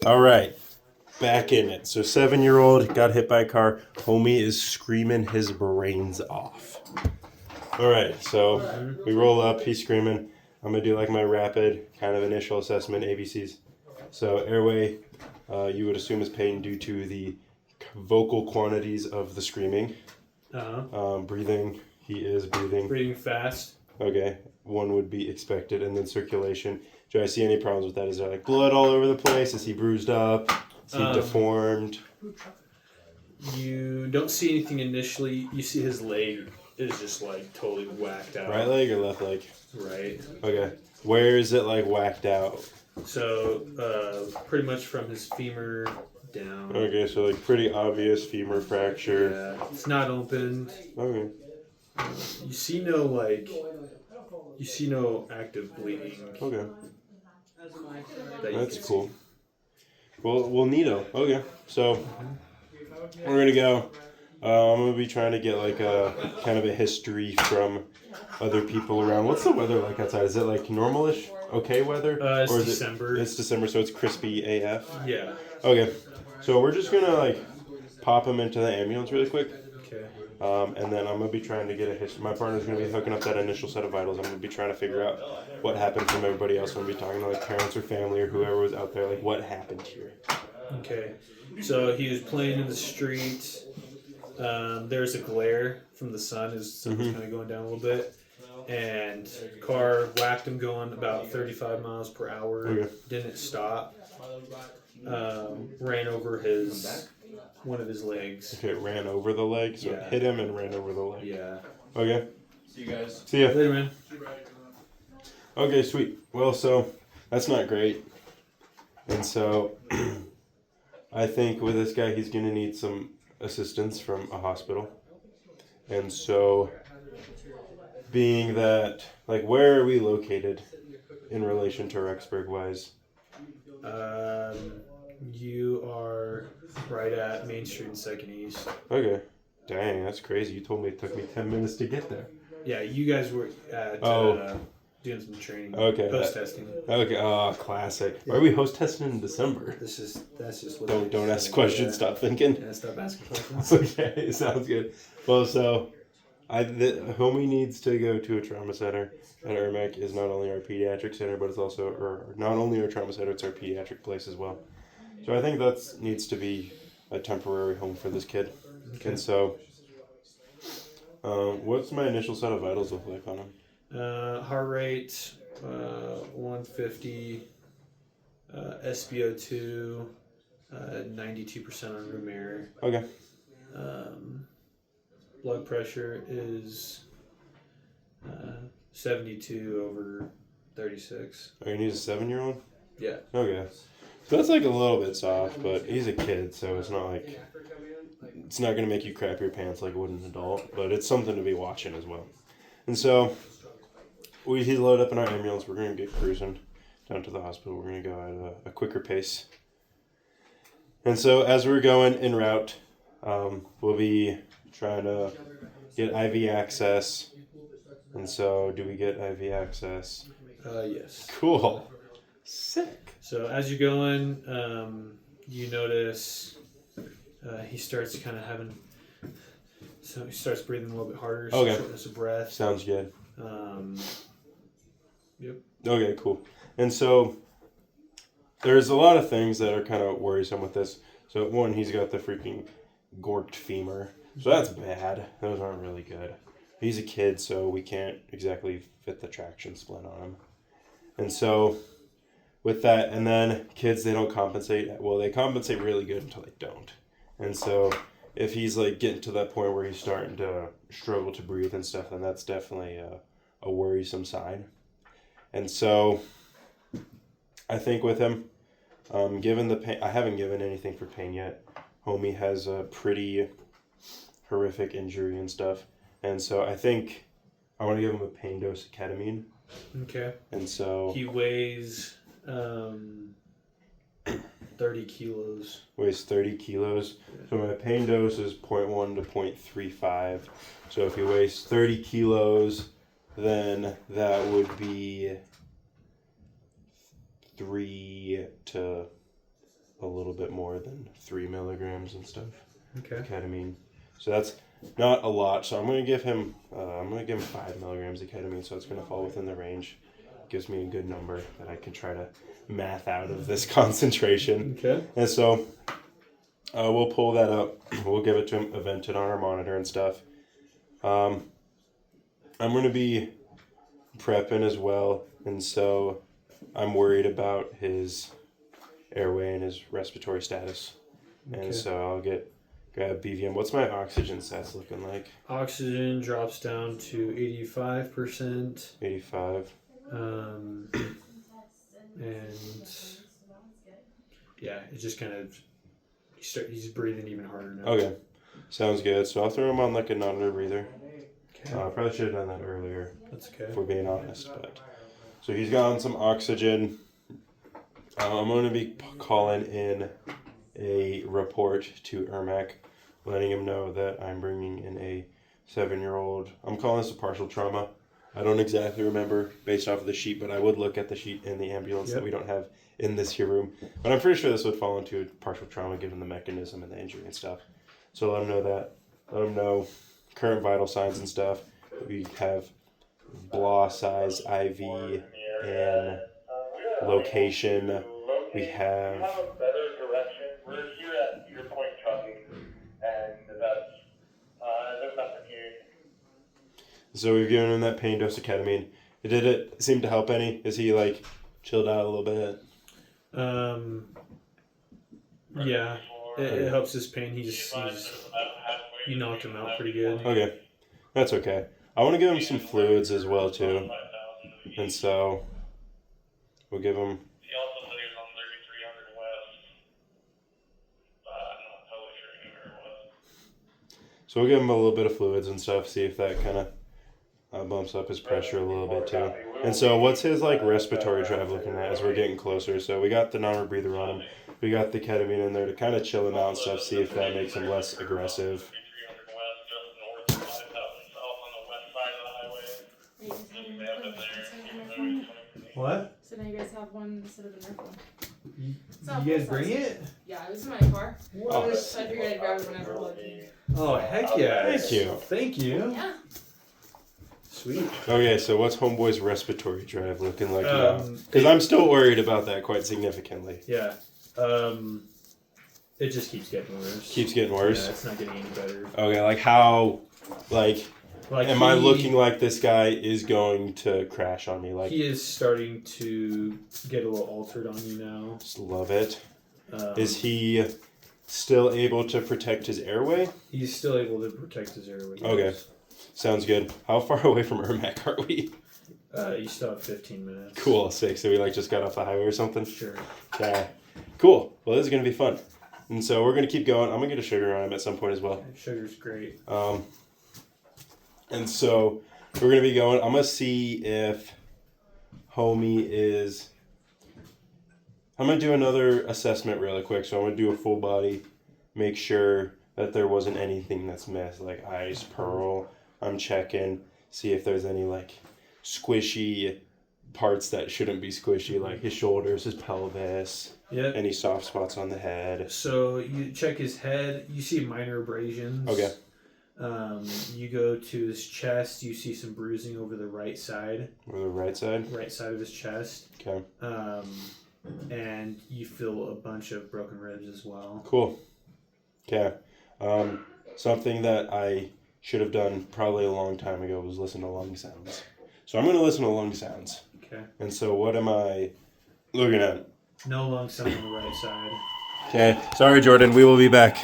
All right, back in it. So 7-year-old got hit by a car. Homie is screaming his brains off. All right, so we roll up. He's screaming. I'm gonna do like my rapid kind of initial assessment ABCs. So airway, you would assume is pain due to the vocal quantities of the screaming. Breathing, he is breathing. Breathing fast. Okay, one would be expected. And then circulation. Do I see any problems with that? Is there like blood all over the place? Is he bruised up? Is he deformed? You don't see anything initially. You see his leg is just like totally whacked out. Right leg or left leg? Right. Okay. Where is it like whacked out? So, pretty much from his femur down. Okay, so like pretty obvious femur fracture. Yeah, it's not opened. Okay. You see no active bleeding. Okay. That That's cool. Well, neato. Okay, so we're gonna go. I'm gonna be trying to get like a kind of a history from other people around. What's the weather like outside? Is it like normalish, okay weather, It's or is December. It's December, so it's crispy AF. Yeah. Okay, so we're just gonna like pop him into the ambulance really quick. Okay. And then I'm gonna be trying to get a history. My partner's gonna be hooking up that initial set of vitals. I'm gonna be trying to figure out what happened from everybody else. I'm gonna be talking to like parents or family or whoever was out there. Like what happened here. Okay. So he was playing in the street. There's a glare from the sun. His sun was kind of going down a little bit. And car whacked him going about 35 miles per hour. Okay. Didn't stop. Ran over one of his legs. Okay, it ran over the leg, so Yeah. it hit him and ran over the leg. Yeah. Okay. See you guys. See ya. Later, man. Okay, sweet. Well, so that's not great. And so I think with this guy, he's going to need some assistance from a hospital. And so, being that, like, where are we located in relation to Rexburg wise? You are right at Main Street and 2nd East. Okay. Dang, that's crazy. You told me it took me 10 minutes to get there. Yeah, you guys were at doing some training. Okay. Post testing. Okay, classic. Why are we host testing in December? That's just what Don't ask questions, stop thinking. Yeah, stop asking questions. Okay, sounds good. Well, so the homie needs to go to a trauma center, and Ermac is not only our pediatric center, but it's also, or not only our trauma center, it's our pediatric place as well. So I think that needs to be a temporary home for this kid. Okay. And so, what's my initial set of vitals look like on him? Heart rate 150, SpO2 92% on room air. Okay. Blood pressure is 72 over 36. Oh, you need a 7-year-old? Yeah. Okay. So that's like a little bit soft, but he's a kid, so it's not like, it's not going to make you crap your pants like it would an adult, but it's something to be watching as well. And so he's loaded up in our ambulance. We're going to get cruising down to the hospital. We're going to go at a quicker pace. And so as we're going en route, we'll be trying to get IV access. And so do we get IV access? Yes. Cool. Sick. So as you're going, you notice he starts kind of having. So he starts breathing a little bit harder. Okay. Shortness of breath. Sounds good. Yep. Okay, cool. And so there's a lot of things that are kind of worrisome with this. So one, he's got the freaking gorked femur. So that's bad. Those aren't really good. He's a kid, so we can't exactly fit the traction splint on him. And so with that, and then kids, they don't compensate. Well, they compensate really good until they don't. And so if he's like getting to that point where he's starting to struggle to breathe and stuff, then that's definitely a worrisome sign. And so I think with him, given the pain, I haven't given anything for pain yet. Homie has a pretty horrific injury and stuff. And so I think I want to give him a pain dose of ketamine. Okay. And so He weighs 30 kilos. weighs 30 kilos. So my pain dose is 0.1 to 0.35. So if he weighs 30 kilos, then that would be 3 to a little bit more than 3 milligrams and stuff. Okay. Ketamine. So that's not a lot. So I'm gonna give him 5 milligrams of ketamine. So it's gonna fall within the range. Gives me a good number that I can try to math out of this concentration. Okay. And so we'll pull that up. We'll give it to him, event it on our monitor and stuff. I'm gonna be prepping as well, and so I'm worried about his airway and his respiratory status. Okay. And so I'll grab BVM. What's my oxygen stats looking like? Oxygen drops down to 85%. 85. And yeah, it just kind of he's breathing even harder now. Okay, sounds good. So I'll throw him on like a non breather. Okay. Probably should have done that earlier, That's okay. if we're being honest. But so he's got on some oxygen. I'm going to be calling in a report to ERMAC, letting him know that I'm bringing in a 7-year-old. I'm calling this a partial trauma. I don't exactly remember based off of the sheet, but I would look at the sheet in the ambulance that we don't have in this here room. But I'm pretty sure this would fall into partial trauma given the mechanism and the injury and stuff. So let him know that. Let him know current vital signs and stuff. We have blah size IV and location. We have better direction. We're here at your point trucking, and there's nothing here. so we've given him that pain dose of ketamine. Did it seem to help any? Is he like chilled out a little bit? Yeah, it helps his pain. You knocked him out pretty good. Okay, that's okay. I want to give him some fluids as well too, and so we'll give him. He also said he was on 3300 West. I'm not totally sure where it was. So we'll give him a little bit of fluids and stuff. See if that kind of bumps up his pressure a little bit too. And so what's his like respiratory drive looking at as we're getting closer? So we got the non-rebreather on him. We got the ketamine in there to kind of chill him out and stuff. See if that makes him less aggressive. 3300 West, just north of 5000 South on the west side of the highway. They have it there. What? So now you guys have one instead of the Nerf one. You It's not guys full bring size. it? Yeah, it was in my car. What? So I figured I'd grab it whenever Blood came. Oh heck yeah! Thank you. Thank you. Yeah. Sweet. Okay, so what's Homeboy's respiratory drive looking like now? Um, Because I'm still worried about that quite significantly. Yeah. It just keeps getting worse. Keeps getting worse. Yeah, it's not getting any better. Okay, like how, like, Like am I looking like this guy is going to crash on me? Like, he is starting to get a little altered on you now. just love it. Um, Is he still able to protect his airway? He's still able to protect his airway. Okay. Sounds good. How far away from Ermac are we? You still have 15 minutes. Cool, sick. So we like just got off the highway or something? Sure. Okay. Cool. Well, this is going to be fun. And so we're going to keep going. I'm going to get a sugar on him at some point as well. Sugar's great. And so we're going to be going. I'm going to see if Homie is... I'm going to do another assessment really quick. So I'm going to do a full body, make sure that there wasn't anything that's missed, like ice, pearl. I'm checking, see if there's any like squishy parts that shouldn't be squishy, like his shoulders, his pelvis, Yep. any soft spots on the head. So you check his head. You see minor abrasions. Okay. You go to his chest. You see some bruising over the right side Or the right side. of his chest. Okay. And you feel a bunch of broken ribs as well. Cool. Okay. Something that I should have done probably a long time ago was listen to lung sounds. So I'm going to listen to lung sounds. Okay. And so what am I looking at? No lung sound on the right side. Okay. Sorry, Jordan. We will be back.